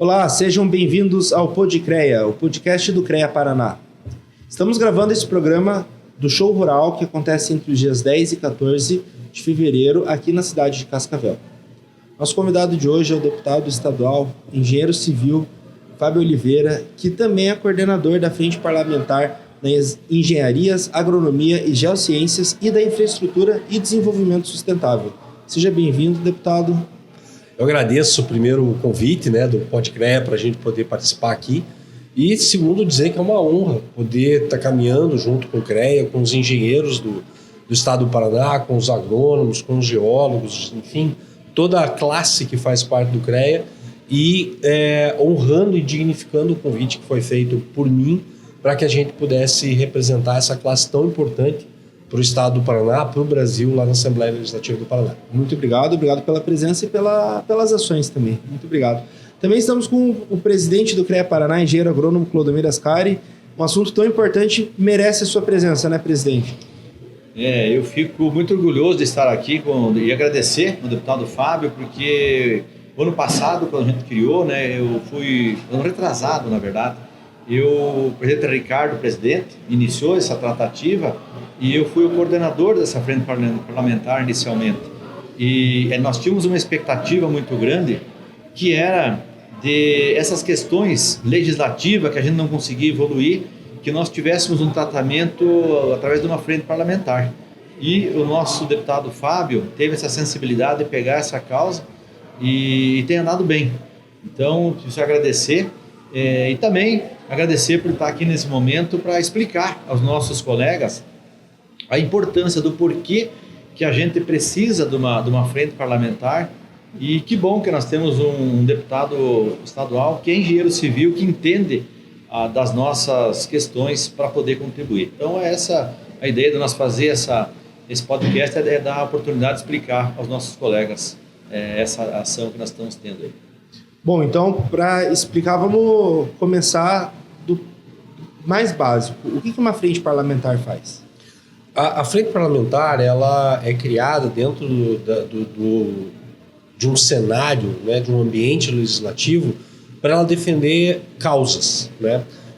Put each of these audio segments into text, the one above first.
Olá, sejam bem-vindos ao PodCrea, o podcast do CREA Paraná. Estamos gravando esse programa do Show Rural que acontece entre os dias 10 e 14 de fevereiro aqui na cidade de Cascavel. Nosso convidado de hoje é o deputado estadual, engenheiro civil, Fábio Oliveira, que também é coordenador da Frente Parlamentar nas Engenharias, Agronomia e Geociências e da Infraestrutura e Desenvolvimento Sustentável. Seja bem-vindo, deputado. Eu agradeço primeiro o convite do PodCrea para a gente poder participar aqui e segundo dizer que é uma honra poder estar caminhando junto com o CREA, com os engenheiros do estado do Paraná, com os agrônomos, com os geólogos, enfim, toda a classe que faz parte do CREA e honrando e dignificando o convite que foi feito por mim para que a gente pudesse representar essa classe tão importante para o estado do Paraná, para o Brasil, lá na Assembleia Legislativa do Paraná. Muito obrigado pela presença e pelas ações também. Muito obrigado. Também estamos com o presidente do CREA Paraná, engenheiro agrônomo Clodomir Ascari. Um assunto tão importante merece a sua presença, né, presidente? Eu fico muito orgulhoso de estar aqui e agradecer ao deputado Fábio, porque ano passado, quando a gente criou, ano retrasado, na verdade, o presidente Ricardo, presidente, iniciou essa tratativa e eu fui o coordenador dessa frente parlamentar inicialmente. E nós tínhamos uma expectativa muito grande, que era de essas questões legislativas que a gente não conseguia evoluir, que nós tivéssemos um tratamento através de uma frente parlamentar. E o nosso deputado Fábio teve essa sensibilidade de pegar essa causa e tem andado bem. Então, preciso agradecer e também agradecer por estar aqui nesse momento para explicar aos nossos colegas a importância do porquê que a gente precisa de uma frente parlamentar. E que bom que nós temos um deputado estadual que é engenheiro civil, que entende das nossas questões para poder contribuir. Então é essa a ideia de nós fazer esse podcast, é dar a oportunidade de explicar aos nossos colegas essa ação que nós estamos tendo aí. Bom, então, para explicar, vamos começar do mais básico. O que uma frente parlamentar faz? A frente parlamentar ela é criada dentro de um cenário, de um ambiente legislativo, para ela defender causas.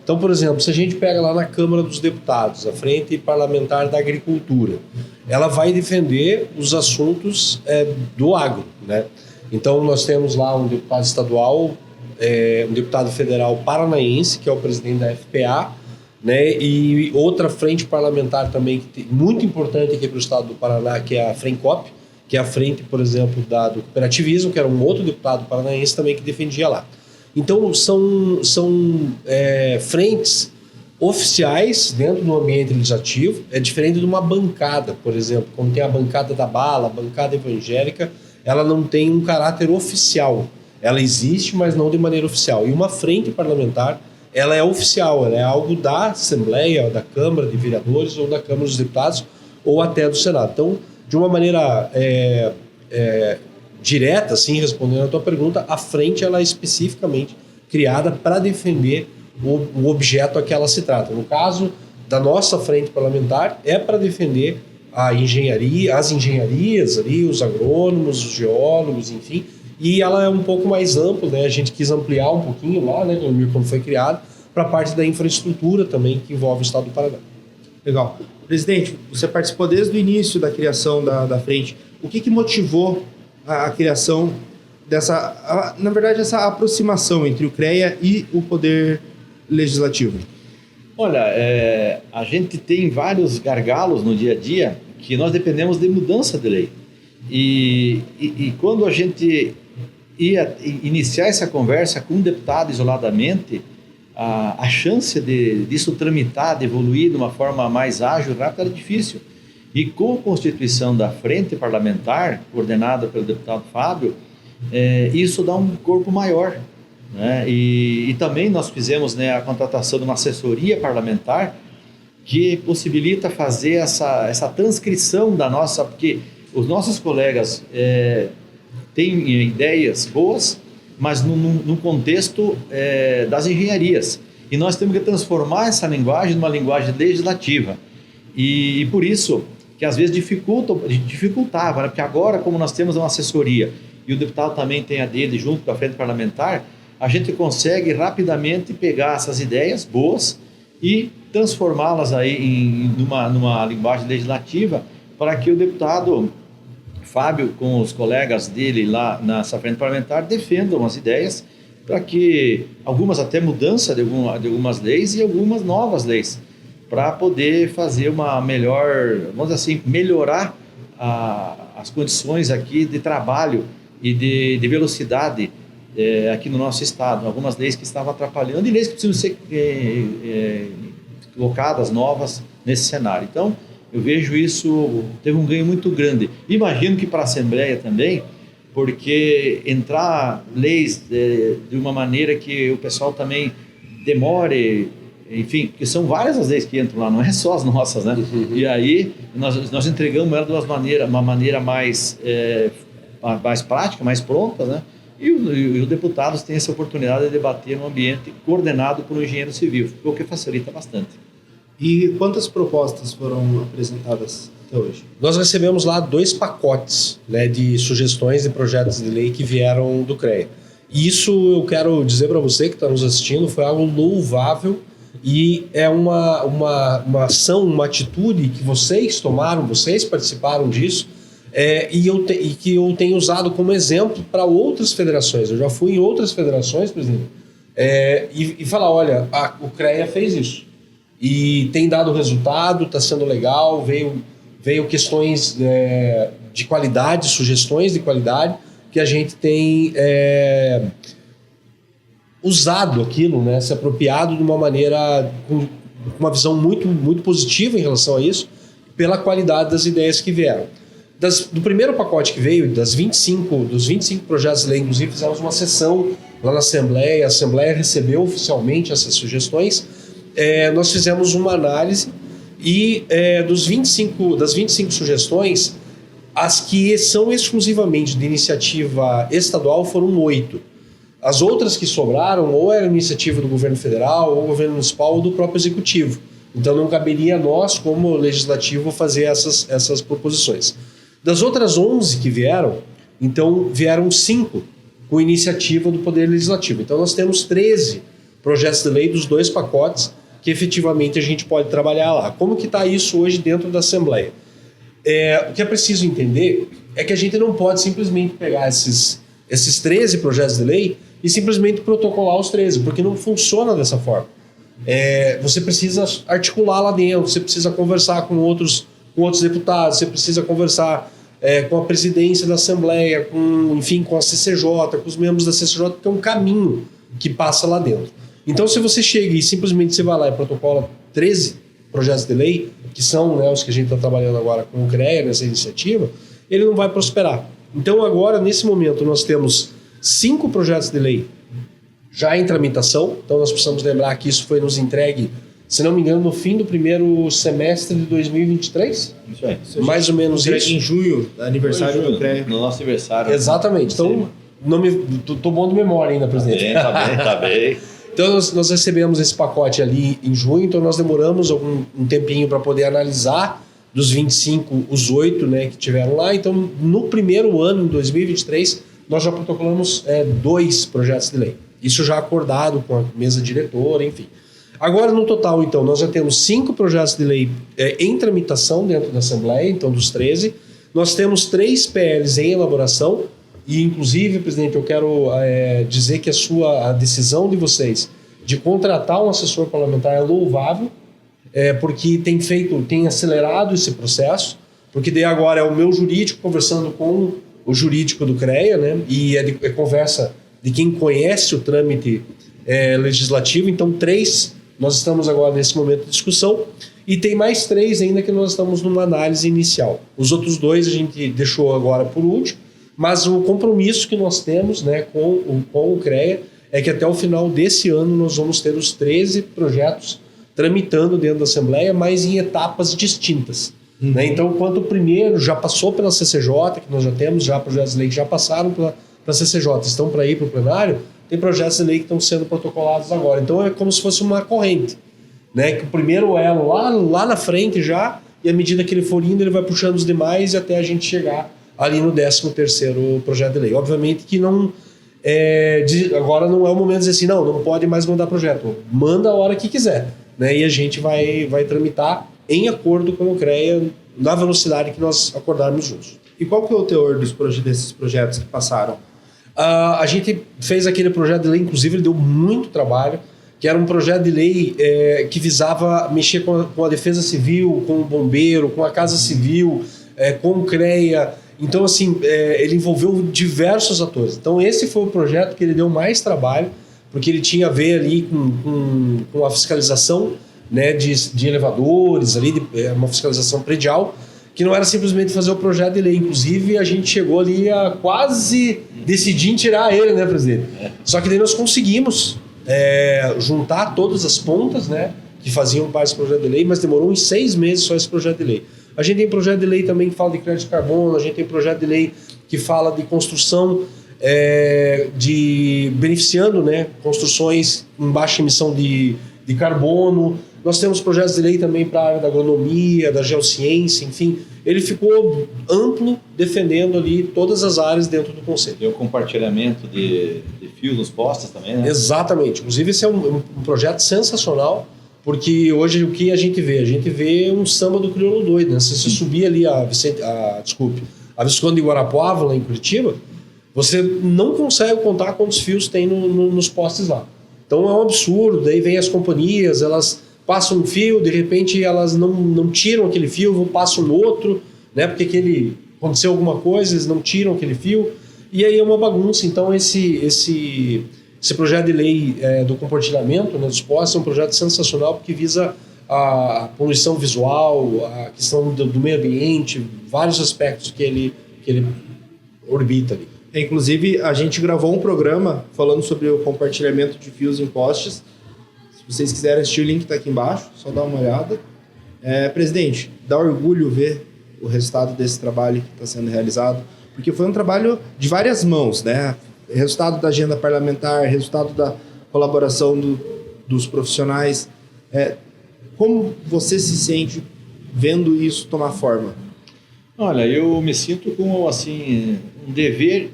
Então, por exemplo, se a gente pega lá na Câmara dos Deputados, a Frente Parlamentar da Agricultura, ela vai defender os assuntos do agro. Então, nós temos lá um deputado estadual, um deputado federal paranaense, que é o presidente da FPA, e outra frente parlamentar também muito importante aqui para o estado do Paraná, que é a FRENCOP, que é a frente, por exemplo, do cooperativismo, que era um outro deputado paranaense também que defendia lá. Então, são frentes oficiais dentro do ambiente legislativo, é diferente de uma bancada, por exemplo, como tem a bancada da bala, a bancada evangélica, ela não tem um caráter oficial. Ela existe, mas não de maneira oficial. E uma frente parlamentar, ela é oficial, ela é algo da Assembleia, da Câmara de Vereadores, ou da Câmara dos Deputados, ou até do Senado. Então, de uma maneira direta, assim, respondendo a tua pergunta, a frente ela é especificamente criada para defender o objeto a que ela se trata. No caso da nossa frente parlamentar, é para defender as engenharias ali, os agrônomos, os geólogos, enfim, e ela é um pouco mais ampla, A gente quis ampliar um pouquinho lá, quando foi criado, para a parte da infraestrutura também, que envolve o estado do Paraná. Legal. Presidente, você participou desde o início da criação da frente. O que motivou a criação essa aproximação entre o CREA e o Poder Legislativo? Olha, a gente tem vários gargalos no dia a dia que nós dependemos de mudança de lei. E quando a gente ia iniciar essa conversa com um deputado isoladamente, a chance disso tramitar, de evoluir de uma forma mais ágil e rápida era difícil. E com a constituição da frente parlamentar, coordenada pelo deputado Fábio, isso dá um corpo maior. E também nós fizemos a contratação de uma assessoria parlamentar que possibilita fazer essa transcrição da nossa... Porque os nossos colegas têm ideias boas, mas no contexto das engenharias. E nós temos que transformar essa linguagem numa linguagem legislativa. E por isso que às vezes dificultava, né? Porque agora, como nós temos uma assessoria e o deputado também tem a dele junto com a frente parlamentar, a gente consegue rapidamente pegar essas ideias boas e transformá-las aí numa linguagem legislativa para que o deputado Fábio, com os colegas dele lá nessa frente parlamentar, defendam as ideias para que algumas até mudança de algumas leis e algumas novas leis, para poder fazer uma melhor, vamos dizer assim, melhorar as condições aqui de trabalho e de velocidade aqui no nosso estado. Algumas leis que estavam atrapalhando e leis que precisam ser colocadas novas nesse cenário. Então, eu vejo isso, teve um ganho muito grande. Imagino que para a Assembleia também, porque entrar leis de uma maneira que o pessoal também demore, enfim, porque são várias as leis que entram lá, não é só as nossas, né? Uhum. E aí nós entregamos ela de uma maneira mais prática, mais pronta, né? E os deputados têm essa oportunidade de debater num ambiente coordenado por um engenheiro civil, o que facilita bastante. E quantas propostas foram apresentadas até hoje? Nós recebemos lá 2 pacotes, né, de sugestões e projetos de lei que vieram do CREA. E isso eu quero dizer para você que está nos assistindo, foi algo louvável e é uma ação, uma atitude que vocês tomaram, vocês participaram disso, e que eu tenho usado como exemplo para outras federações. Eu já fui em outras federações, presidente, e falar, olha, o CREA fez isso. E tem dado resultado, está sendo legal, veio questões de qualidade, sugestões de qualidade, que a gente tem usado aquilo, né, se apropriado de uma maneira, com uma visão muito, muito positiva em relação a isso, pela qualidade das ideias que vieram. Do primeiro pacote que veio, dos 25 projetos de lei, inclusive fizemos uma sessão lá na Assembleia, a Assembleia recebeu oficialmente essas sugestões. Nós fizemos uma análise e das 25 sugestões, as que são exclusivamente de iniciativa estadual foram 8. As outras que sobraram ou era iniciativa do governo federal, ou governo municipal, ou do próprio executivo. Então não caberia a nós, como legislativo, fazer essas proposições. Das outras 11 que vieram, então vieram 5 com iniciativa do Poder Legislativo. Então nós temos 13 projetos de lei dos 2 pacotes que efetivamente a gente pode trabalhar lá. Como que está isso hoje dentro da Assembleia? O que é preciso entender é que a gente não pode simplesmente pegar esses 13 projetos de lei e simplesmente protocolar os 13, porque não funciona dessa forma. Você precisa articular lá dentro, você precisa conversar com outros deputados, você precisa conversar com a presidência da Assembleia, com a CCJ, com os membros da CCJ, porque é um caminho que passa lá dentro. Então, se você chega e simplesmente você vai lá e protocola 13 projetos de lei, que são, né, os que a gente está trabalhando agora com o CREA, nessa iniciativa, ele não vai prosperar. Então, agora, nesse momento, nós temos 5 projetos de lei já em tramitação. Então, nós precisamos lembrar que isso foi nos entregue, se não me engano, no fim do primeiro semestre de 2023. Isso aí. Mais ou menos isso. Em junho, aniversário do CREA. No nosso aniversário. Exatamente. Então, tô bom de memória ainda, presidente. Tá bem. Então, nós recebemos esse pacote ali em junho, então nós demoramos um tempinho para poder analisar dos 25, os 8, né, que tiveram lá. Então, no primeiro ano, em 2023, nós já protocolamos 2 projetos de lei. Isso já acordado com a mesa diretora, enfim. Agora, no total, então, nós já temos 5 projetos de lei em tramitação dentro da Assembleia, então dos 13. Nós temos 3 PLs em elaboração. E, inclusive, presidente, eu quero dizer que a decisão de vocês de contratar um assessor parlamentar é louvável, porque tem acelerado esse processo, porque daí agora é o meu jurídico conversando com o jurídico do CREA, né? E é conversa de quem conhece o trâmite legislativo. Então, 3, nós estamos agora nesse momento de discussão, e tem mais 3 ainda que nós estamos numa análise inicial. Os outros 2 a gente deixou agora por último. Mas o compromisso que nós temos, né, com o CREA é que até o final desse ano nós vamos ter os 13 projetos tramitando dentro da Assembleia, mas em etapas distintas. Uhum. Né? Então, enquanto o primeiro já passou pela CCJ, que nós já temos projetos de lei que já passaram pela CCJ, estão para ir para o plenário, tem projetos de lei que estão sendo protocolados agora. Então, é como se fosse uma corrente, né? Que o primeiro elo lá na frente já, e à medida que ele for indo, ele vai puxando os demais e até a gente chegar ali no 13º projeto de lei. Obviamente que não agora não é o momento de dizer assim, não pode mais mandar projeto. Manda a hora que quiser, né? E a gente vai tramitar em acordo com o CREA na velocidade que nós acordarmos juntos. E qual que é o teor desses projetos que passaram? A gente fez aquele projeto de lei, inclusive ele deu muito trabalho, que era um projeto de lei que visava mexer com a defesa civil, com o bombeiro, com a casa civil, com o CREA. Então, assim, ele envolveu diversos atores. Então, esse foi o projeto que ele deu mais trabalho, porque ele tinha a ver ali com a fiscalização, né, de elevadores, ali, uma fiscalização predial, que não era simplesmente fazer o projeto de lei. Inclusive, a gente chegou ali a quase decidir em tirar ele, né, presidente? Só que daí nós conseguimos juntar todas as pontas, né, que faziam parte desse projeto de lei, mas demorou uns 6 meses só esse projeto de lei. A gente tem projeto de lei também que fala de crédito de carbono, a gente tem projeto de lei que fala de construção, beneficiando, né, construções em baixa emissão de carbono. Nós temos projetos de lei também para a área da agronomia, da geociência, enfim. Ele ficou amplo, defendendo ali todas as áreas dentro do Conselho. Tem o compartilhamento de fios nos postes também, né? Exatamente. Inclusive, esse é um projeto sensacional, porque hoje o que a gente vê? A gente vê um samba do crioulo doido, né? Se você subir ali a Visconde de Guarapuava, lá em Curitiba, você não consegue contar quantos fios tem nos postes lá. Então é um absurdo. Daí vem as companhias, elas passam um fio, de repente elas não tiram aquele fio, passam no outro, né? Porque aconteceu alguma coisa, eles não tiram aquele fio, e aí é uma bagunça. Então esse projeto de lei do compartilhamento, né, dos postes é um projeto sensacional, porque visa a poluição visual, a questão do meio ambiente, vários aspectos que ele orbita ali. Inclusive, a gente gravou um programa falando sobre o compartilhamento de fios em postes. Se vocês quiserem assistir, o link está aqui embaixo, só dá uma olhada. Presidente, dá orgulho ver o resultado desse trabalho que está sendo realizado, porque foi um trabalho de várias mãos, né? Resultado da agenda parlamentar, resultado da colaboração dos profissionais. Como você se sente vendo isso tomar forma? Olha, eu me sinto com assim, um dever,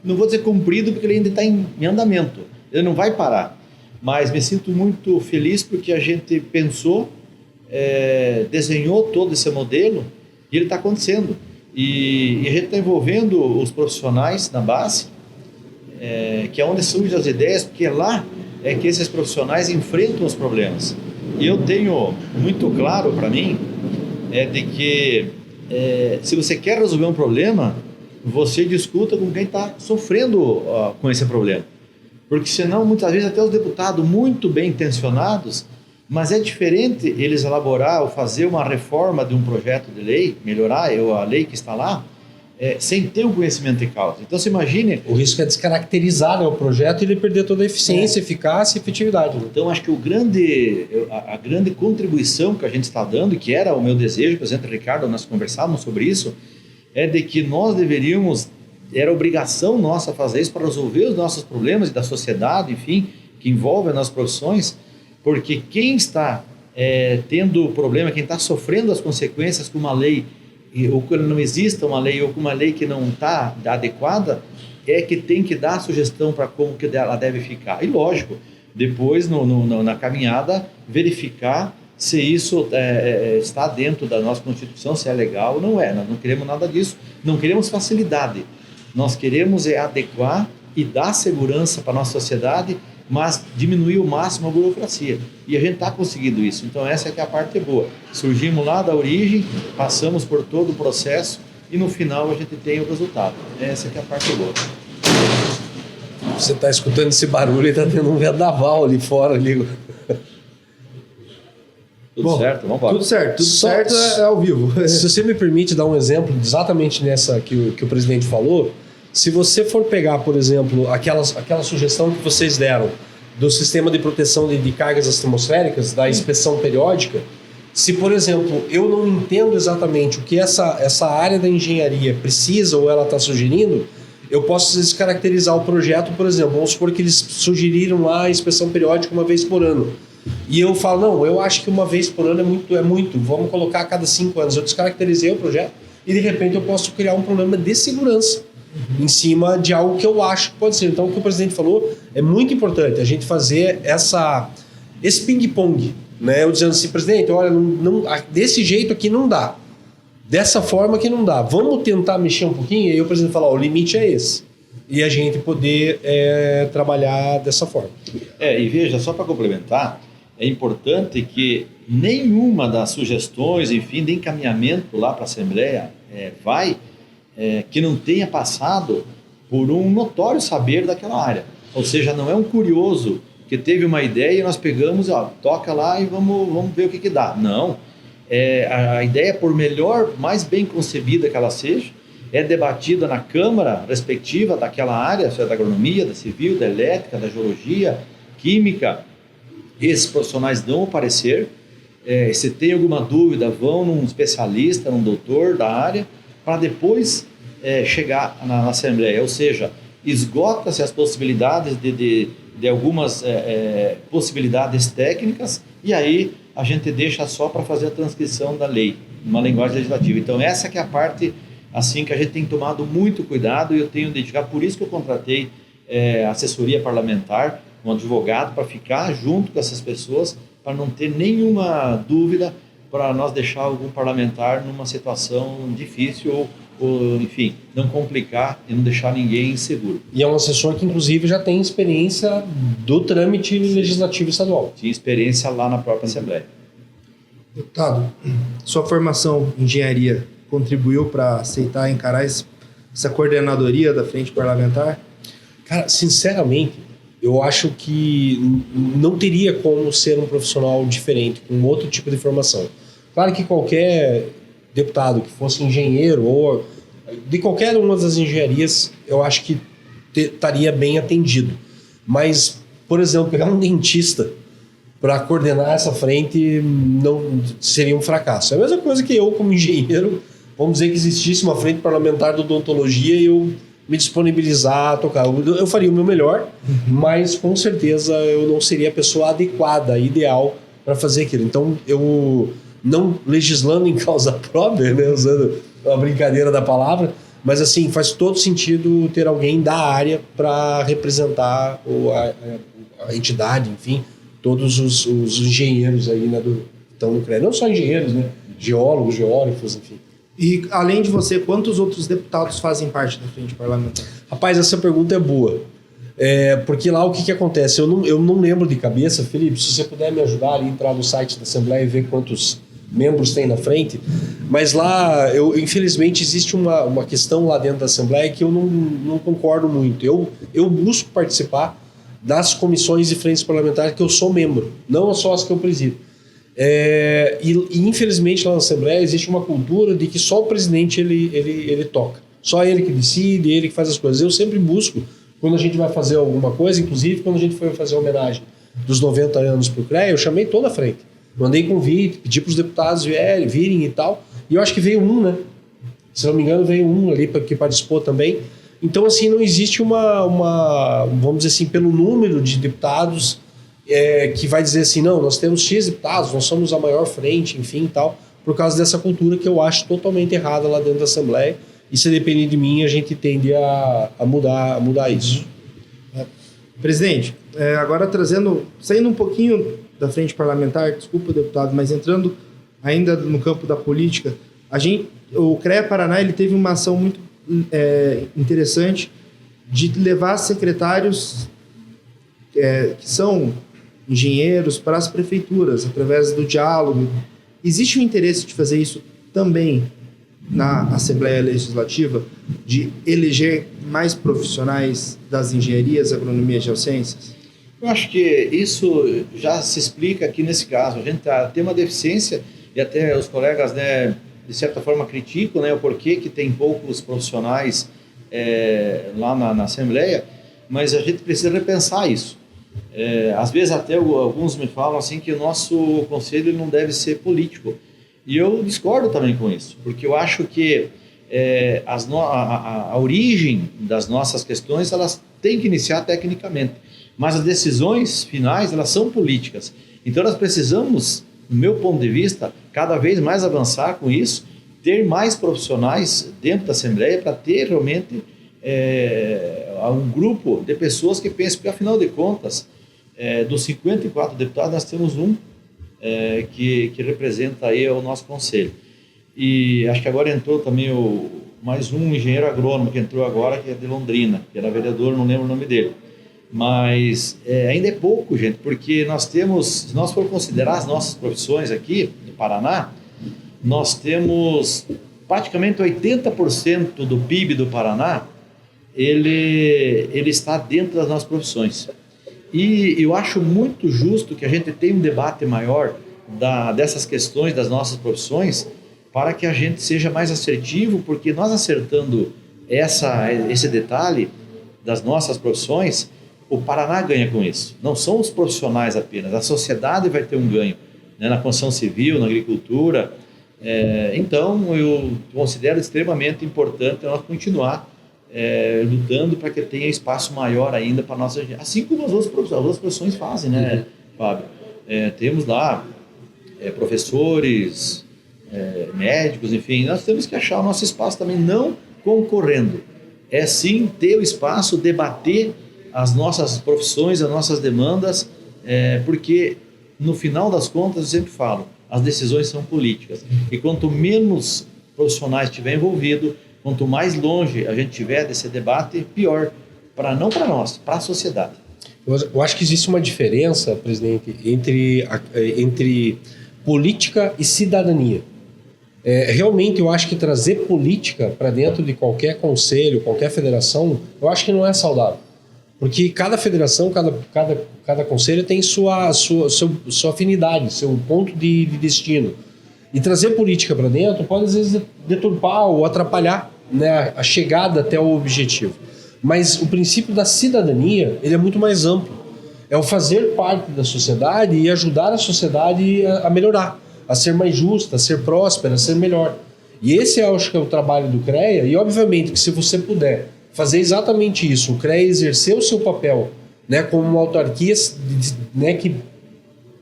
não vou dizer cumprido, porque ele ainda está em andamento, ele não vai parar, mas me sinto muito feliz porque a gente pensou, desenhou todo esse modelo e ele está acontecendo. E a gente está envolvendo os profissionais na base, que é onde surgem as ideias, porque lá é que esses profissionais enfrentam os problemas. E eu tenho muito claro para mim de que se você quer resolver um problema, você discuta com quem está sofrendo com esse problema. Porque senão, muitas vezes, até os deputados muito bem intencionados, mas é diferente eles elaborar ou fazer uma reforma de um projeto de lei, melhorar a lei que está lá, sem ter um conhecimento de causa. Então, você imagine... O risco é descaracterizar, né, o projeto e ele perder toda a eficiência, eficácia e efetividade. Né? Então, acho que a grande contribuição que a gente está dando, que era o meu desejo, presidente Ricardo, nós conversávamos sobre isso, é de que nós deveríamos, era obrigação nossa fazer isso para resolver os nossos problemas e da sociedade, enfim, que envolve as nossas profissões, porque quem está tendo problema, quem está sofrendo as consequências com uma lei, ou quando não exista uma lei, ou com uma lei que não está adequada, é que tem que dar a sugestão para como que ela deve ficar. E lógico, depois na caminhada, verificar se isso está dentro da nossa Constituição, se é legal ou não é. Nós não queremos nada disso, não queremos facilidade. Nós queremos adequar e dar segurança para a nossa sociedade, mas diminuir ao máximo a burocracia. E a gente está conseguindo isso. Então essa é que é a parte boa. Surgimos lá da origem, passamos por todo o processo e no final a gente tem o resultado. Essa é que é a parte boa. Você está escutando esse barulho e está tendo um vendaval ali fora. Ali. Tudo certo? Vamos embora. Tudo certo é ao vivo. Se você me permite dar um exemplo exatamente nessa que o presidente falou, se você for pegar, por exemplo, aquela sugestão que vocês deram do sistema de proteção de cargas atmosféricas, da inspeção periódica, se, por exemplo, eu não entendo exatamente o que essa área da engenharia precisa ou ela está sugerindo, eu posso descaracterizar o projeto, por exemplo, vamos supor que eles sugeriram lá a inspeção periódica uma vez por ano. E eu falo, não, eu acho que uma vez por ano é muito, vamos colocar a cada 5 anos. Eu descaracterizei o projeto e, de repente, eu posso criar um problema de segurança. em cima de algo que eu acho que pode ser. Então, o que o presidente falou é muito importante, a gente fazer esse ping-pong, né? Eu dizendo assim, presidente, olha, desse jeito aqui não dá, dessa forma aqui não dá, vamos tentar mexer um pouquinho, e aí o presidente fala, o limite é esse, e a gente poder trabalhar dessa forma. E veja, só para complementar, é importante que nenhuma das sugestões, enfim, de encaminhamento lá para a Assembleia que não tenha passado por um notório saber daquela área. Ou seja, não é um curioso que teve uma ideia e nós pegamos, toca lá e vamos ver o que dá. Não. A ideia, por melhor, mais bem concebida que ela seja, é debatida na Câmara respectiva daquela área, seja da agronomia, da civil, da elétrica, da geologia, química. Esses profissionais dão o parecer. Se tem alguma dúvida, vão num especialista, num doutor da área, para depois chegar na Assembleia. Ou seja, esgota-se as possibilidades de algumas possibilidades técnicas, e aí a gente deixa só para fazer a transcrição da lei, numa linguagem legislativa. Então essa que é a parte assim que a gente tem tomado muito cuidado, e eu tenho dedicado, por isso que eu contratei assessoria parlamentar, um advogado, para ficar junto com essas pessoas, para não ter nenhuma dúvida, para nós deixar algum parlamentar numa situação difícil ou, enfim, não complicar e não deixar ninguém inseguro. E é um assessor que, inclusive, já tem experiência do trâmite legislativo estadual. Tinha experiência lá na própria Assembleia. Deputado, sua formação em engenharia contribuiu para aceitar e encarar essa coordenadoria da frente parlamentar? Cara, sinceramente, eu acho que não teria como ser um profissional diferente, com outro tipo de formação. Claro que qualquer deputado que fosse engenheiro ou de qualquer uma das engenharias, eu acho que estaria bem atendido. Mas, por exemplo, pegar um dentista para coordenar essa frente não seria um fracasso. É a mesma coisa que eu, como engenheiro, vamos dizer que existisse uma frente parlamentar de odontologia e eu me disponibilizar a tocar. Eu faria o meu melhor, mas com certeza eu não seria a pessoa adequada, ideal para fazer aquilo. Então, eu não legislando em causa própria, né, usando a brincadeira da palavra, mas assim, faz todo sentido ter alguém da área para representar a entidade, enfim, todos os engenheiros aí, né, estão no CREA. Não só engenheiros, né, geólogos, geógrafos, enfim. E, além de você, quantos outros deputados fazem parte da frente parlamentar? Rapaz, essa pergunta é boa. Porque lá o que acontece? Eu não lembro de cabeça, Felipe, se você puder me ajudar ali, entrar no site da Assembleia e ver quantos membros tem na frente, mas lá, infelizmente, existe uma questão lá dentro da Assembleia que eu não concordo muito. Eu busco participar das comissões e frentes parlamentares que eu sou membro, não só as que eu presido. E infelizmente lá na Assembleia existe uma cultura de que só o presidente ele toca, só ele que decide, ele que faz as coisas. Eu sempre busco, quando a gente vai fazer alguma coisa, inclusive quando a gente foi fazer a homenagem dos 90 anos para o CREA, eu chamei toda a frente, mandei convite, pedi para os deputados virem e tal, e eu acho que veio um, né? Se não me engano, veio um ali que participou também. Então, assim, não existe vamos dizer assim, pelo número de deputados que vai dizer assim, não, nós temos X deputados, nós somos a maior frente, enfim, tal, por causa dessa cultura que eu acho totalmente errada lá dentro da Assembleia, e se depender de mim, a gente tende a mudar isso. Presidente, agora saindo um pouquinho da frente parlamentar, desculpa, deputado, mas entrando ainda no campo da política, o CREA Paraná ele teve uma ação muito interessante de levar secretários que são engenheiros para as prefeituras, através do diálogo. Existe um interesse de fazer isso também na Assembleia Legislativa, de eleger mais profissionais das engenharias, agronomia e geociências? Eu acho que isso já se explica aqui nesse caso. A gente tem uma deficiência, e até os colegas, né, de certa forma criticam, né, o porquê que tem poucos profissionais lá na Assembleia, mas a gente precisa repensar isso. Às vezes até alguns me falam assim que o nosso conselho não deve ser político, e eu discordo também com isso, porque eu acho que a origem das nossas questões elas têm que iniciar tecnicamente, mas as decisões finais elas são políticas. Então nós precisamos, do meu ponto de vista, cada vez mais avançar com isso, ter mais profissionais dentro da Assembleia para ter realmente um grupo de pessoas que pensam, porque afinal de contas, dos 54 deputados, nós temos um que representa aí o nosso conselho. E acho que agora entrou também mais um engenheiro agrônomo que entrou agora, que é de Londrina, que era vereador, não lembro o nome dele. Mas ainda é pouco, gente, porque nós temos, se nós for considerar as nossas profissões aqui no Paraná, nós temos praticamente 80% do PIB do Paraná, ele está dentro das nossas profissões. E eu acho muito justo que a gente tenha um debate maior dessas questões das nossas profissões, para que a gente seja mais assertivo, porque nós acertando esse detalhe das nossas profissões, o Paraná ganha com isso. Não são os profissionais apenas, a sociedade vai ter um ganho, né, na construção civil, na agricultura. Então, eu considero extremamente importante nós continuar lutando para que tenha espaço maior ainda para nossa gente, assim como as outras profissões fazem, né, Fábio? Temos lá professores, médicos, enfim, nós temos que achar o nosso espaço também, não concorrendo. Sim ter o espaço, debater as nossas profissões, as nossas demandas, porque no final das contas, eu sempre falo, as decisões são políticas. E quanto menos profissionais tiver envolvido, quanto mais longe a gente tiver desse debate, pior, não para nós, para a sociedade. Eu acho que existe uma diferença, presidente, entre política e cidadania. Realmente, eu acho que trazer política para dentro de qualquer conselho, qualquer federação, eu acho que não é saudável. Porque cada federação, cada conselho tem sua afinidade, seu ponto de destino. E trazer política para dentro pode, às vezes, deturpar ou atrapalhar, né, a chegada até o objetivo. Mas o princípio da cidadania, ele é muito mais amplo. É o fazer parte da sociedade e ajudar a sociedade a melhorar, a ser mais justa, a ser próspera, a ser melhor. E esse, eu acho que é o trabalho do CREA, e obviamente que se você puder fazer exatamente isso, o CREA exercer o seu papel, né, como uma autarquia, né, que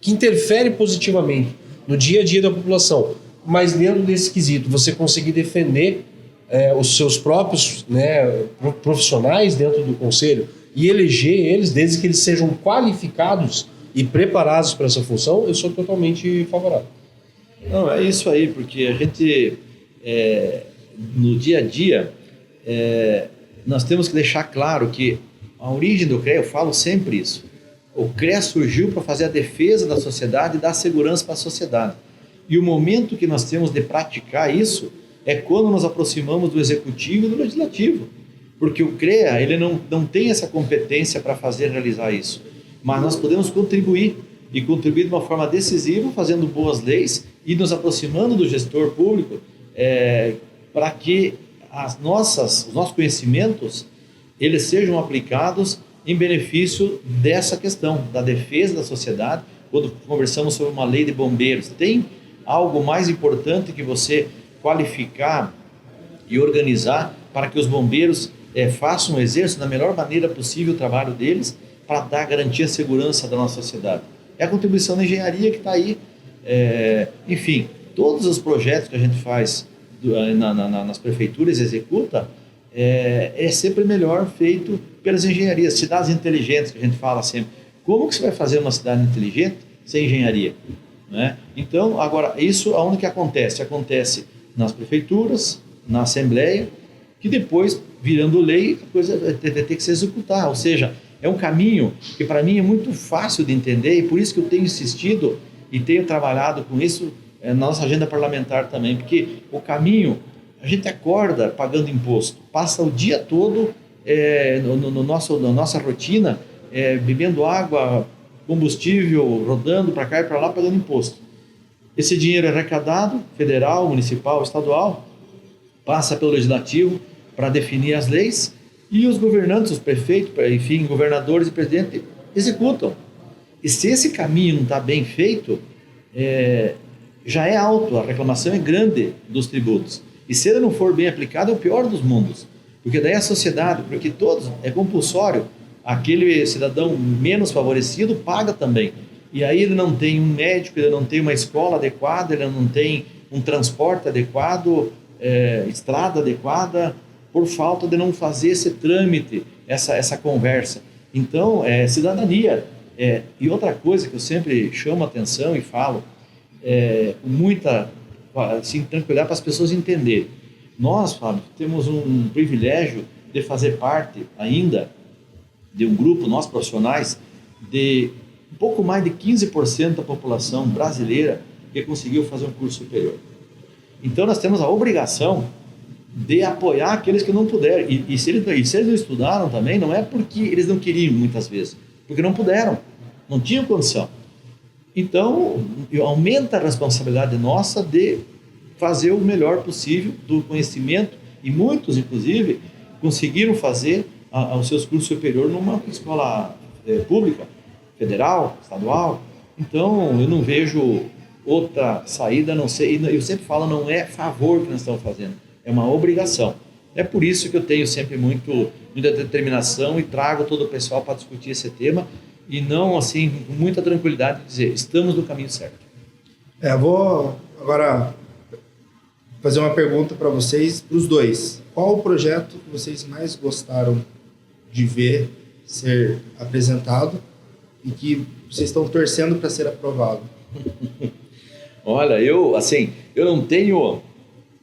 interfere positivamente no dia a dia da população, mas dentro desse quesito você conseguir defender os seus próprios, né, profissionais dentro do conselho e eleger eles, desde que eles sejam qualificados e preparados para essa função, eu sou totalmente favorável. Não, é isso aí, porque a gente, no dia a dia, nós temos que deixar claro que a origem do CREA, eu falo sempre isso, o CREA surgiu para fazer a defesa da sociedade e dar segurança para a sociedade. E o momento que nós temos de praticar isso é quando nos aproximamos do executivo e do legislativo. Porque o CREA, ele não tem essa competência para realizar isso. Mas nós podemos contribuir, e contribuir de uma forma decisiva, fazendo boas leis e nos aproximando do gestor público, para que os nossos conhecimentos eles sejam aplicados em benefício dessa questão, da defesa da sociedade. Quando conversamos sobre uma lei de bombeiros, tem algo mais importante que você qualificar e organizar para que os bombeiros exerçam da melhor maneira possível o trabalho deles, para dar garantia e segurança da nossa sociedade. É a contribuição da engenharia que está aí. Enfim, todos os projetos que a gente faz nas prefeituras, executa, é sempre melhor feito pelas engenharias, cidades inteligentes, que a gente fala sempre. Como que você vai fazer uma cidade inteligente sem engenharia? Né? Então, agora, isso aonde que acontece? Acontece nas prefeituras, na Assembleia, que depois, virando lei, a coisa vai ter que se executar. Ou seja, é um caminho que para mim é muito fácil de entender, e por isso que eu tenho insistido e tenho trabalhado com isso na nossa agenda parlamentar também, porque o caminho, a gente acorda pagando imposto, passa o dia todo na nossa rotina, bebendo água, combustível, rodando para cá e para lá, pagando imposto. Esse dinheiro é arrecadado, federal, municipal, estadual, passa pelo legislativo para definir as leis, e os governantes, os prefeitos, enfim, governadores e presidentes executam. E se esse caminho não está bem feito, já é alto, a reclamação é grande dos tributos. E se ele não for bem aplicado, é o pior dos mundos. Porque daí a sociedade, porque todos, é compulsório, aquele cidadão menos favorecido paga também. E aí ele não tem um médico, ele não tem uma escola adequada, ele não tem um transporte adequado, estrada adequada, por falta de não fazer esse trâmite, essa conversa. Então, cidadania. E outra coisa que eu sempre chamo a atenção e falo, com muita assim, tranquilidade para as pessoas entenderem. Nós, Fábio, temos um privilégio de fazer parte ainda de um grupo, nós profissionais, de um pouco mais de 15% da população brasileira que conseguiu fazer um curso superior. Então, nós temos a obrigação de apoiar aqueles que não puderam. E se eles não estudaram também, não é porque eles não queriam, muitas vezes, porque não puderam, não tinham condição. Então, aumenta a responsabilidade nossa de fazer o melhor possível do conhecimento, e muitos, inclusive, conseguiram fazer os seus cursos superiores numa escola pública, federal, estadual. Então, eu não vejo outra saída, a não ser, eu sempre falo, não é favor que nós estamos fazendo, é uma obrigação. É por isso que eu tenho sempre muita determinação e trago todo o pessoal para discutir esse tema, e não, assim, com muita tranquilidade dizer, estamos no caminho certo. Vou agora fazer uma pergunta para vocês, para os dois. Qual o projeto que vocês mais gostaram de ver ser apresentado e que vocês estão torcendo para ser aprovado? Olha, eu não tenho...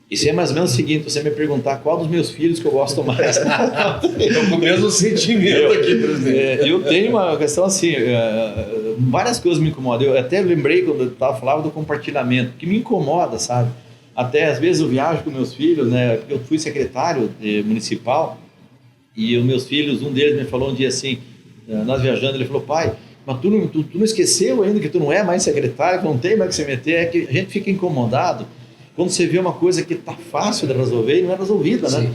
Isso é mais ou menos o seguinte, você me perguntar qual dos meus filhos que eu gosto mais. Estou com o mesmo sentimento aqui, presidente. Eu tenho uma questão assim, várias coisas me incomodam. Eu até lembrei quando eu falava do compartilhamento, que me incomoda, sabe? Até às vezes eu viajo com meus filhos, né? Porque eu fui secretário municipal, e os meus filhos, um deles me falou um dia assim, nós viajando, ele falou, pai, mas tu não esqueceu ainda que tu não é mais secretário, que não tem mais que se meter? É que a gente fica incomodado quando você vê uma coisa que está fácil de resolver e não é resolvida, né? Sim.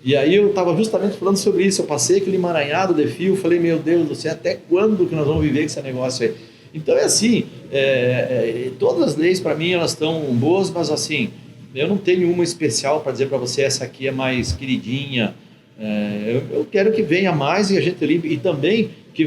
E aí eu estava justamente falando sobre isso, eu passei aquele emaranhado de fio, falei, meu Deus do céu, até quando que nós vamos viver com esse negócio aí? Então é assim, todas as leis para mim elas estão boas, mas assim, eu não tenho uma especial para dizer para você, essa aqui é mais queridinha. Eu quero que venha mais e a gente limpe, e também que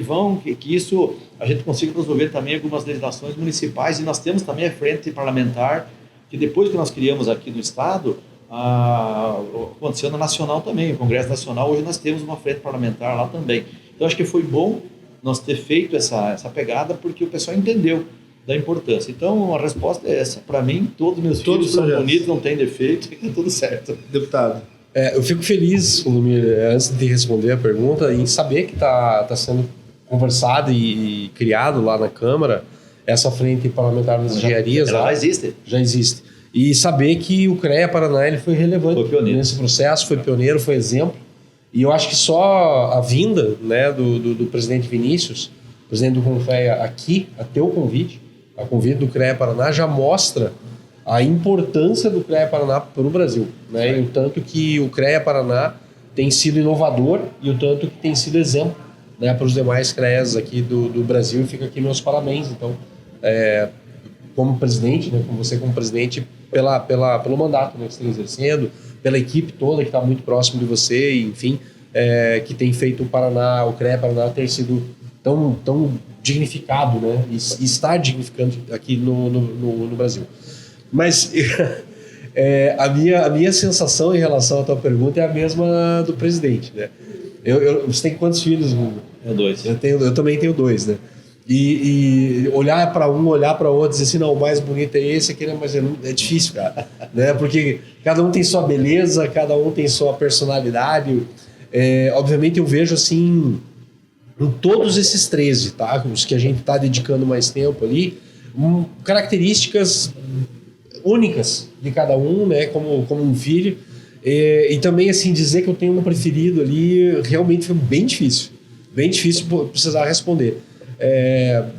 isso a gente consiga resolver também algumas legislações municipais, e nós temos também a frente parlamentar, que depois que nós criamos aqui no Estado, aconteceu na Nacional também, o Congresso Nacional, hoje nós temos uma frente parlamentar lá também. Então acho que foi bom nós ter feito essa pegada, porque o pessoal entendeu da importância. Então a resposta é essa. Para mim, todos os meus filhos são bonitos, não tem defeito, e tudo certo. Deputado. Eu fico feliz, Lumir, antes de responder a pergunta, em saber que está sendo conversado e criado lá na Câmara essa frente parlamentar das engenharias. Ela já existe. Já existe. E saber que o CREA Paraná ele foi relevante nesse processo, foi pioneiro, foi exemplo. E eu acho que só a vinda, né, do presidente Vinícius, presidente do CONFEA, aqui, a teu convite, a convite do CREA Paraná, já mostra a importância do CREA Paraná para o Brasil, né? E o tanto que o CREA Paraná tem sido inovador e o tanto que tem sido exemplo, né, para os demais CREAs aqui do Brasil. E fica aqui meus parabéns, então, como presidente, né, como você como presidente, pelo mandato, né, que você está exercendo, pela equipe toda que está muito próximo de você, e, enfim, que tem feito o CREA Paraná ter sido tão dignificado, né, e estar dignificando aqui no Brasil. Mas a minha sensação em relação à tua pergunta é a mesma do presidente, né? Você tem quantos filhos? Eu 2. Eu também tenho 2, né? E olhar para um, olhar para outro, dizer assim, não, o mais bonito é esse aqui, né? Mas é difícil, cara, né? Porque cada um tem sua beleza, cada um tem sua personalidade. Obviamente eu vejo assim, em todos esses 13, tá? Os que a gente está dedicando mais tempo ali, características únicas de cada um, né? Como um filho. E também, assim, dizer que eu tenho um preferido ali realmente foi bem difícil precisar responder.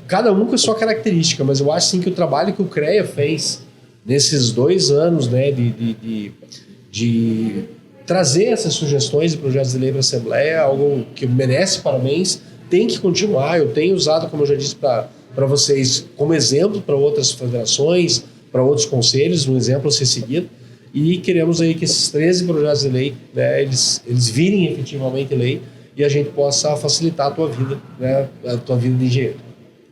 Cada um com a sua característica, mas eu acho, sim, que o trabalho que o CREA fez nesses 2 anos, né, de trazer essas sugestões e projetos de lei para a Assembleia é algo que merece parabéns, tem que continuar. Eu tenho usado, como eu já disse para vocês, como exemplo para outras federações, para outros conselhos, um exemplo a ser seguido. E queremos aí que esses 13 projetos de lei, né, eles virem efetivamente lei e a gente possa facilitar a tua vida, né, a tua vida de engenheiro.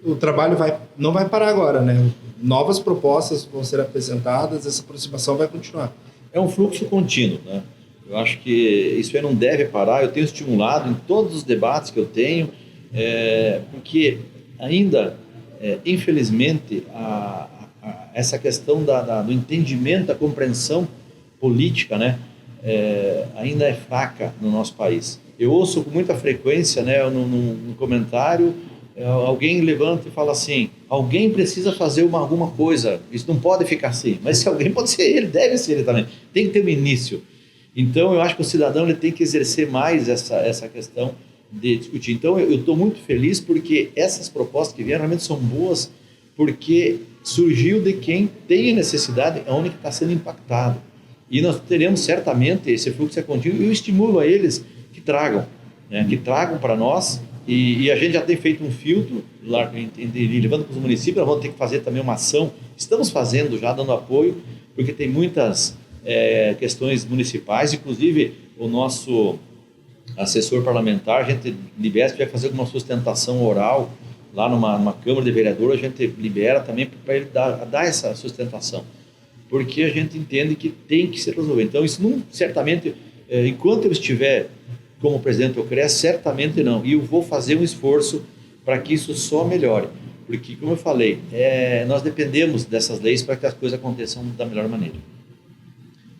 O trabalho não vai parar agora, né? Novas propostas vão ser apresentadas, essa aproximação vai continuar. É um fluxo contínuo, né? Eu acho que isso aí não deve parar. Eu tenho estimulado em todos os debates que eu tenho, porque ainda, infelizmente, essa questão do entendimento, da compreensão política, né, ainda é fraca no nosso país. Eu ouço com muita frequência, né, num comentário, alguém levanta e fala assim: alguém precisa fazer alguma coisa, isso não pode ficar assim. Mas se alguém, pode ser ele, deve ser ele também. Tem que ter um início. Então, eu acho que o cidadão ele tem que exercer mais essa questão de discutir. Então, eu estou muito feliz porque essas propostas que vieram realmente são boas, porque surgiu de quem tem a necessidade, onde está sendo impactado. E nós teremos certamente esse fluxo contínuo, e eu estimulo a eles que tragam, né, que tragam para nós. E a gente já tem feito um filtro, levando para os municípios. Nós vamos ter que fazer também uma ação, estamos fazendo já, dando apoio, porque tem muitas questões municipais, inclusive o nosso assessor parlamentar, a gente libera, se vai fazer alguma sustentação oral lá numa Câmara de Vereadores, a gente libera também para ele dar essa sustentação, porque a gente entende que tem que se resolver. Então, isso não, certamente, enquanto eu estiver como presidente do CREA, certamente não. E eu vou fazer um esforço para que isso só melhore, porque, como eu falei, nós dependemos dessas leis para que as coisas aconteçam da melhor maneira.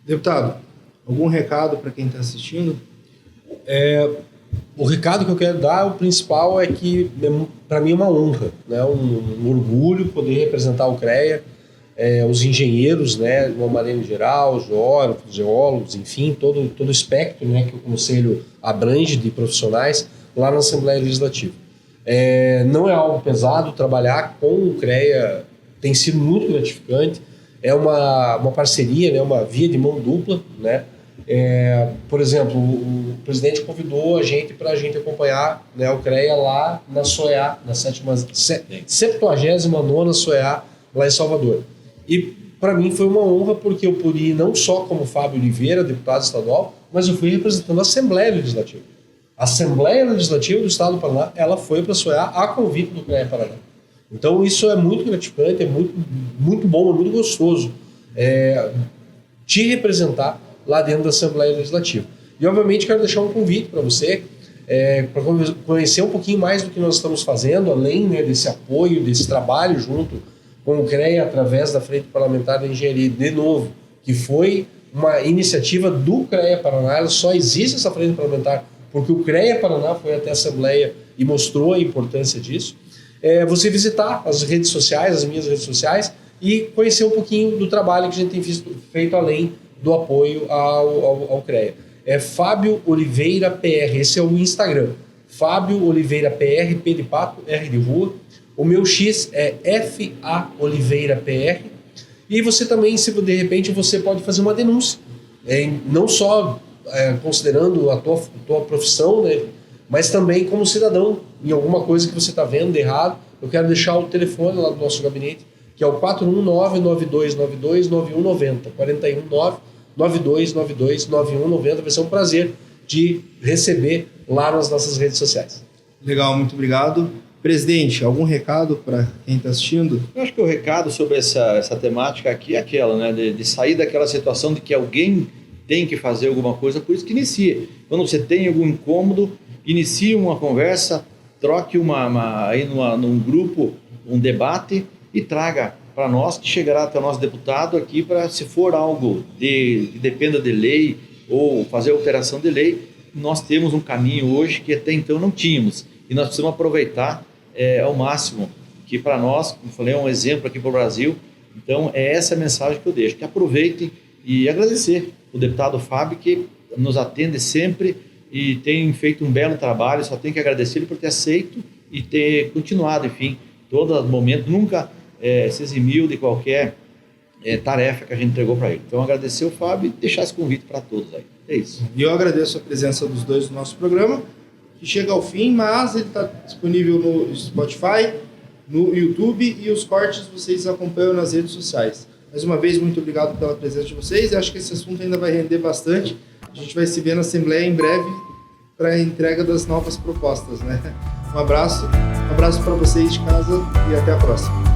Deputado, algum recado para quem está assistindo? O recado que eu quero dar, o principal, é que para mim é uma honra, né? Um orgulho poder representar o CREA, os engenheiros, né, de uma maneira geral, geólogos, enfim, todo o espectro, né, que o Conselho abrange de profissionais lá na Assembleia Legislativa. Não é algo pesado, trabalhar com o CREA tem sido muito gratificante, é uma parceria, né, uma via de mão dupla, né? Por exemplo, o presidente convidou a gente para a gente acompanhar, né, o CREA lá na SOEA, na 79ª SOEA, lá em Salvador. E para mim foi uma honra, porque eu pude ir não só como Fábio Oliveira, deputado estadual, mas eu fui representando a Assembleia Legislativa. A Assembleia Legislativa do Estado do Paraná, ela foi para a SOEA a convite do CREA Paraná. Então isso é muito gratificante, é muito bom, é muito gostoso te representar lá dentro da Assembleia Legislativa. E obviamente quero deixar um convite para você, para conhecer um pouquinho mais do que nós estamos fazendo, além, né, desse apoio, desse trabalho junto com o CREA através da Frente Parlamentar da Engenharia, de novo, que foi uma iniciativa do CREA Paraná. Ela só existe essa Frente Parlamentar porque o CREA Paraná foi até a Assembleia e mostrou a importância disso. Você visitar as redes sociais, as minhas redes sociais, e conhecer um pouquinho do trabalho que a gente tem feito além do apoio ao CREA. Fábio Oliveira PR, esse é o Instagram. Fábio Oliveira PR, P de pato, R de rua. O meu X é FA Oliveira PR. E você também, se de repente, você pode fazer uma denúncia. Não só considerando a tua profissão, né, mas também como cidadão, em alguma coisa que você está vendo de errado. Eu quero deixar o telefone lá do nosso gabinete, que é o 419-9292-9190. 419-9292-9190. Vai ser um prazer de receber lá nas nossas redes sociais. Legal, muito obrigado. Presidente, algum recado para quem está assistindo? Eu acho que o recado sobre essa temática aqui é aquela, né, de sair daquela situação de que alguém tem que fazer alguma coisa, por isso que inicie. Quando você tem algum incômodo, inicie uma conversa, troque aí num grupo um debate e traga para nós, que chegará até o nosso deputado aqui, para, se for algo que dependa de lei ou fazer alteração de lei, nós temos um caminho hoje que até então não tínhamos, e nós precisamos aproveitar ao máximo, que para nós, como falei, é um exemplo aqui para o Brasil. Então é essa a mensagem que eu deixo, que aproveitem, e agradecer o deputado Fábio, que nos atende sempre e tem feito um belo trabalho. Só tenho que agradecer ele por ter aceito e ter continuado, enfim, todo momento, nunca se eximiu de qualquer tarefa que a gente entregou para ele. Então agradecer o Fábio e deixar esse convite para todos aí. É isso. E eu agradeço a presença dos dois no nosso programa, que chega ao fim, mas ele está disponível no Spotify, no YouTube, e os cortes vocês acompanham nas redes sociais. Mais uma vez, muito obrigado pela presença de vocês. Eu acho que esse assunto ainda vai render bastante. A gente vai se ver na Assembleia em breve para a entrega das novas propostas, né? Um abraço para vocês de casa e até a próxima.